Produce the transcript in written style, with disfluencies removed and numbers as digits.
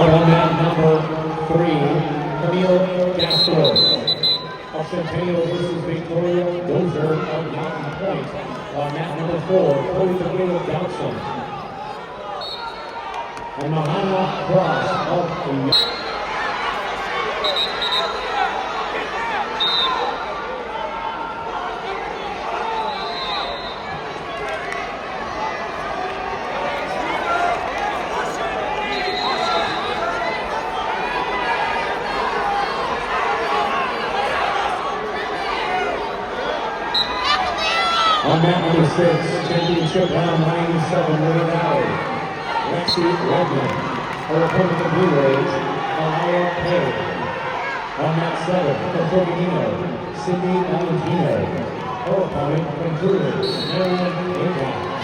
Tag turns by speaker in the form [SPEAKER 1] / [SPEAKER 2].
[SPEAKER 1] out on mat number 3, Camille Castro of Centennial versus Victoria Dozer of Mountain Point. On mat number 4, Cody Camille Johnson and Mahana Cross of the on mat number 6, championship round 97, River Valley, Lexi Redmond. Her opponent in blue rage, Alaya Pay. On mat 7, from Torganino, Sydney Valentino. Her opponent from Blue Ridge, Marilyn Ingram.